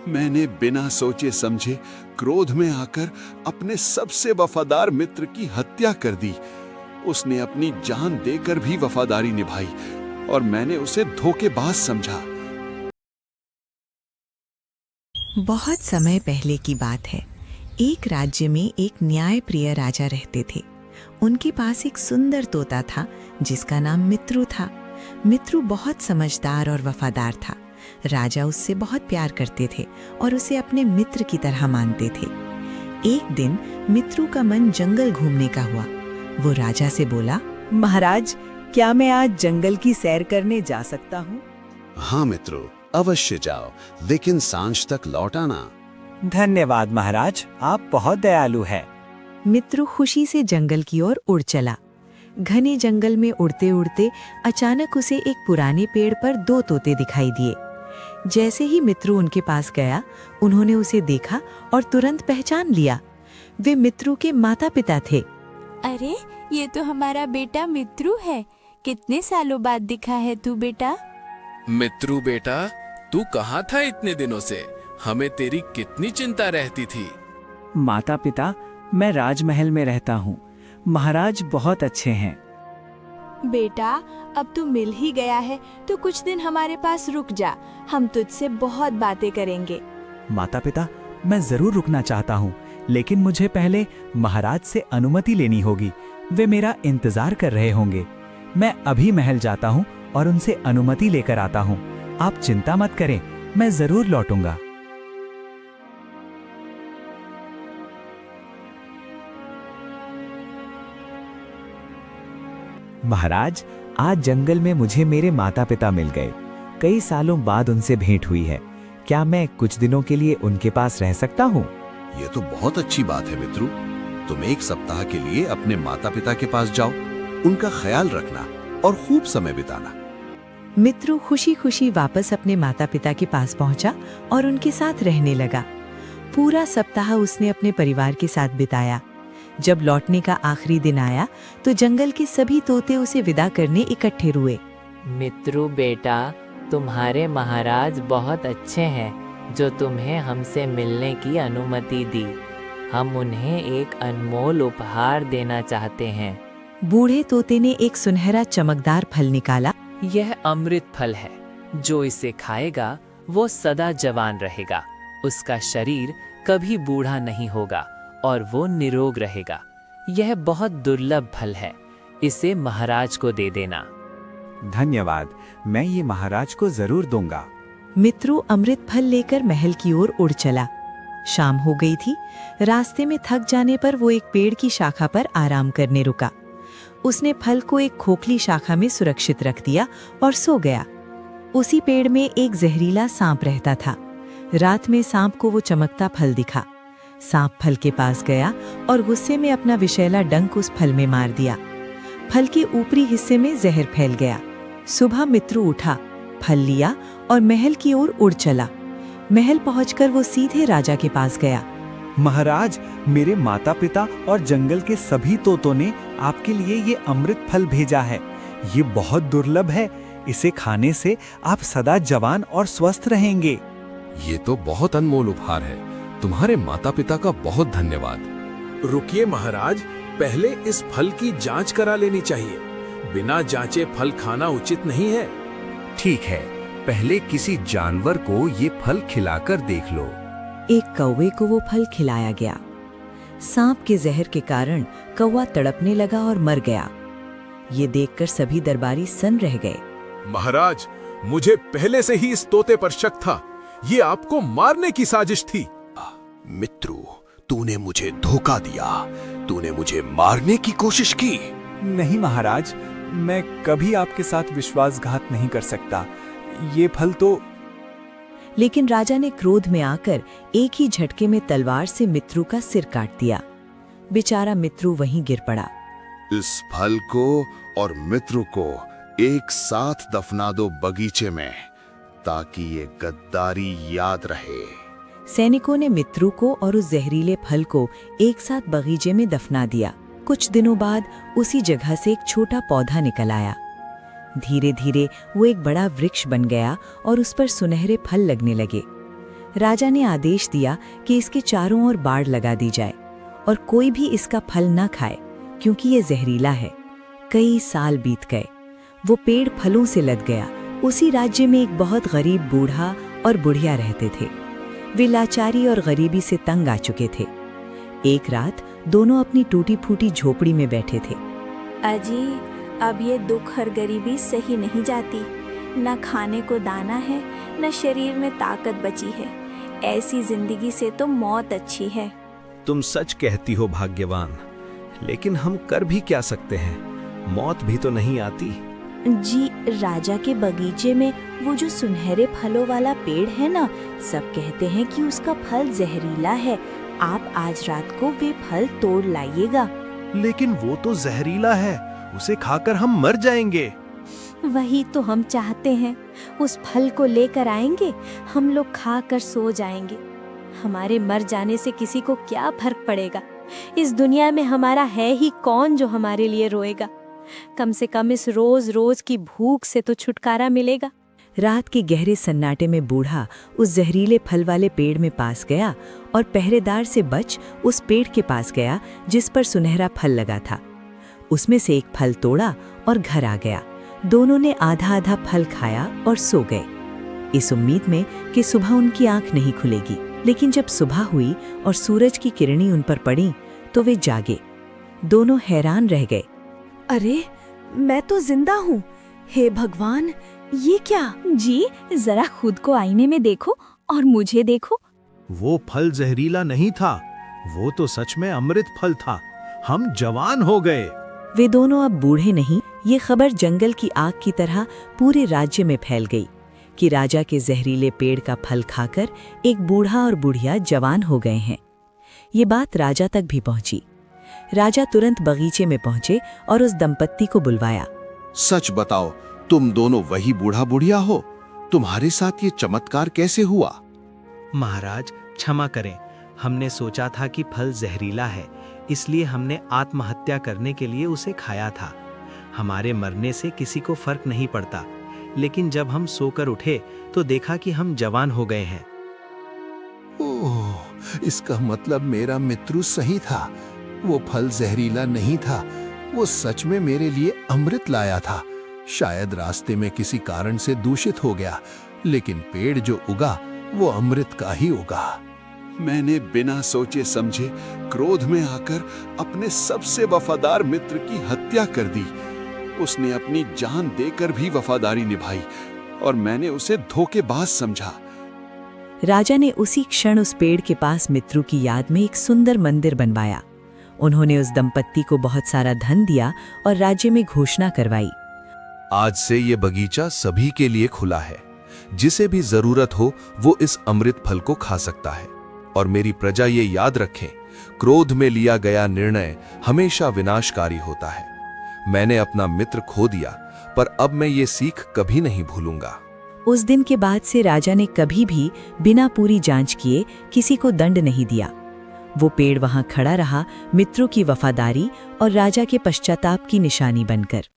मैंने बिना सोचे समझे क्रोध में आकर अपने सबसे वफादार मित्र की हत्या कर दी। उसने अपनी जान देकर भी वफादारी निभाई और मैंने उसे धोखेबाज समझा। बहुत समय पहले की बात है। एक राज्य में एक न्यायप्रिय राजा रहते थे। उनके पास एक सुंदर तोता था जिसका नाम मित्रु था। मित्रु बहुत समझदार और वफादार था। राजा उससे बहुत प्यार करते थे और उसे अपने मित्र की तरह मानते थे। एक दिन मित्रु का मन जंगल घूमने का हुआ। वो राजा से बोला, महाराज, क्या मैं आज जंगल की सैर करने जा सकता हूँ? हाँ मित्रों, अवश्य जाओ, लेकिन सांझ तक लौट आना। धन्यवाद महाराज, आप बहुत दयालु हैं। मित्रु खुशी से जंगल की ओर उड़ चला। घने जंगल में उड़ते उड़ते अचानक उसे एक पुराने पेड़ पर दो तोते दिखाई दिए। जैसे ही मित्रु उनके पास गया, उन्होंने उसे देखा और तुरंत पहचान लिया। वे मित्रु के माता पिता थे। अरे, ये तो हमारा बेटा मित्रु है। कितने सालों बाद दिखा है तू बेटा? मित्रु बेटा, तू कहाँ था इतने दिनों से? हमें तेरी कितनी चिंता रहती थी। माता पिता, मैं राजमहल में रहता हूँ। महाराज बहुत अच्छे हैं। बेटा, अब तू मिल ही गया है तो कुछ दिन हमारे पास रुक जा। हम तुझसे बहुत बातें करेंगे। माता पिता, मैं जरूर रुकना चाहता हूँ, लेकिन मुझे पहले महाराज से अनुमति लेनी होगी। वे मेरा इंतजार कर रहे होंगे। मैं अभी महल जाता हूँ और उनसे अनुमति लेकर आता हूँ। आप चिंता मत करें, मैं जरूर लौटूंगा। महाराज, आज जंगल में मुझे मेरे माता पिता मिल गए। कई सालों बाद उनसे भेंट हुई है। क्या मैं कुछ दिनों के लिए उनके पास रह सकता हूँ? ये तो बहुत अच्छी बात है मित्रु। तुम एक सप्ताह के लिए अपने माता पिता के पास जाओ, उनका ख्याल रखना और खूब समय बिताना। मित्रु खुशी खुशी वापस अपने माता पिता के पास पहुंचा और उनके साथ रहने लगा। पूरा सप्ताह उसने अपने परिवार के साथ बिताया। जब लौटने का आखिरी दिन आया तो जंगल के सभी तोते उसे विदा करने इकट्ठे हुए। मित्रु बेटा, तुम्हारे महाराज बहुत अच्छे हैं जो तुम्हें हमसे मिलने की अनुमति दी। हम उन्हें एक अनमोल उपहार देना चाहते हैं। बूढ़े तोते ने एक सुनहरा चमकदार फल निकाला। यह अमृत फल है। जो इसे खाएगा वो सदा जवान रहेगा। उसका शरीर कभी बूढ़ा नहीं होगा और वो निरोग रहेगा। यह बहुत दुर्लभ फल है। इसे महाराज को दे देना। धन्यवाद, मैं ये महाराज को जरूर दूंगा। मित्रु अमृत फल लेकर महल की ओर उड़ चला। शाम हो गई थी। रास्ते में थक जाने पर वो एक पेड़ की शाखा पर आराम करने रुका। उसने फल को एक खोखली शाखा में सुरक्षित रख दिया और सो गया। उसी पेड़ में एक जहरीला सांप रहता था। रात में सांप को वो चमकता फल दिखा। सांप फल के पास गया और गुस्से में अपना विषैला डंक उस फल में मार दिया। फल के ऊपरी हिस्से में जहर फैल गया। सुबह मित्रु उठा, फल लिया और महल की ओर उड़ चला। महल पहुंचकर वो सीधे राजा के पास गया। महाराज, मेरे माता पिता और जंगल के सभी तोतों ने आपके लिए ये अमृत फल भेजा है। ये बहुत दुर्लभ है। इसे खाने से आप सदा जवान और स्वस्थ रहेंगे। ये तो बहुत अनमोल उपहार है। तुम्हारे माता पिता का बहुत धन्यवाद। रुकिए महाराज, पहले इस फल की जांच करा लेनी चाहिए। बिना जांचे फल खाना उचित नहीं है। ठीक है, पहले किसी जानवर को ये फल खिलाकर देख लो। एक कौवे को वो फल खिलाया गया। सांप के जहर के कारण कौवा तड़पने लगा और मर गया। ये देखकर सभी दरबारी सन्न रह गए। महाराज, मुझे पहले से ही इस तोते पर शक था। ये आपको मारने की साजिश थी। मित्रु, तूने मुझे धोखा दिया। तूने मुझे मारने की कोशिश की। नहीं महाराज, मैं कभी आपके साथ विश्वासघात नहीं कर सकता। ये फल तो... लेकिन राजा ने क्रोध में आकर एक ही झटके में तलवार से मित्रु का सिर काट दिया। बेचारा मित्रु वहीं गिर पड़ा। इस फल को और मित्रु को एक साथ दफना दो बगीचे में, ताकि ये गद्दारी याद रहे। सैनिकों ने मित्रु को और उस जहरीले फल को एक साथ बगीचे में दफना दिया। कुछ दिनों बाद उसी जगह से एक छोटा पौधा निकल आया। धीरे धीरे वो एक बड़ा वृक्ष बन गया और उस पर सुनहरे फल लगने लगे। राजा ने आदेश दिया कि इसके चारों ओर बाड़ लगा दी जाए और कोई भी इसका फल न खाए, क्योंकि ये जहरीला है। कई साल बीत गए, वो पेड़ फलों से लद गया। उसी राज्य में एक बहुत गरीब बूढ़ा और बुढ़िया रहते थे। वे लाचारी और गरीबी से तंग आ चुके थे। एक रात दोनों अपनी टूटी फूटी झोपड़ी में बैठे थे। अजी, अब ये दुख और गरीबी सही नहीं जाती। न खाने को दाना है, न शरीर में ताकत बची है। ऐसी जिंदगी से तो मौत अच्छी है। तुम सच कहती हो भाग्यवान, लेकिन हम कर भी क्या सकते हैं? मौत भी तो नहीं आती। जी, राजा के बगीचे में वो जो सुनहरे फलों वाला पेड़ है ना, सब कहते हैं कि उसका फल जहरीला है। आप आज रात को वे फल तोड़ लाइएगा। लेकिन वो तो जहरीला है, उसे खाकर हम मर जाएंगे। वही तो हम चाहते हैं। उस फल को लेकर आएंगे, हम लोग खा कर सो जाएंगे। हमारे मर जाने से किसी को क्या फर्क पड़ेगा? इस दुनिया में हमारा है ही कौन जो हमारे लिए रोएगा? कम से कम इस रोज रोज की भूख से तो छुटकारा मिलेगा। रात के गहरे सन्नाटे में बूढ़ा उस जहरीले फल वाले पेड़ में पास गया और पहरेदार से बच उस पेड़ के पास गया जिस पर सुनहरा फल लगा था। उसमें से एक फल तोड़ा और घर आ गया। दोनों ने आधा आधा फल खाया और सो गए, इस उम्मीद में कि सुबह उनकी आंख नहीं खुलेगी। लेकिन जब सुबह हुई और सूरज की किरणें उन पर पड़ी तो वे जागे। दोनों हैरान रह गए। अरे, मैं तो जिंदा हूँ। हे भगवान, ये क्या? जी, जरा खुद को आईने में देखो और मुझे देखो। वो फल जहरीला नहीं था, वो तो सच में अमृत फल था। हम जवान हो गए। वे दोनों अब बूढ़े नहीं। ये खबर जंगल की आग की तरह पूरे राज्य में फैल गई कि राजा के जहरीले पेड़ का फल खाकर एक बूढ़ा और बुढ़िया जवान हो गए हैं। ये बात राजा तक भी पहुंची। राजा तुरंत बगीचे में पहुंचे और उस दंपत्ति को बुलवाया। सच बताओ, तुम दोनों वही बूढ़ा बुढ़िया हो? तुम्हारे साथ ये चमत्कार कैसे हुआ? महाराज, क्षमा करें। हमने सोचा था कि फल जहरीला है, इसलिए हमने आत्महत्या करने के लिए उसे खाया था। हमारे मरने से किसी को फर्क नहीं पड़ता, लेकिन जब हम सोकर उठे तो देखा कि हम जवान हो गए हैं। ओह, इसका मतलब मेरा मित्र सही था। वो फल जहरीला नहीं था, वो सच में मेरे लिए अमृत लाया था। शायद रास्ते में किसी कारण से दूषित हो गया, लेकिन पेड़ जो उगा वो अमृत का ही उगा। मैंने बिना सोचे समझे क्रोध में आकर अपने सबसे वफादार मित्र की हत्या कर दी। उसने अपनी जान देकर भी वफादारी निभाई और मैंने उसे धोखेबाज समझा। राजा ने उसी क्षण उस पेड़ के पास मित्रों की याद में एक सुंदर मंदिर बनवाया। उन्होंने उस दंपत्ति को बहुत सारा धन दिया और राज्य में घोषणा करवाई, आज से ये बगीचा सभी के लिए खुला है। जिसे भी जरूरत हो वो इस अमृत फल को खा सकता है। और मेरी प्रजा ये याद रखें, क्रोध में लिया गया निर्णय हमेशा विनाशकारी होता है। मैंने अपना मित्र खो दिया, पर अब मैं ये सीख कभी नहीं भूलूंगा। उस दिन के बाद से राजा ने कभी भी बिना पूरी जांच किए किसी को दंड नहीं दिया। वो पेड़ वहां खड़ा रहा, मित्रों की वफादारी और राजा के पश्चाताप की निशानी बनकर।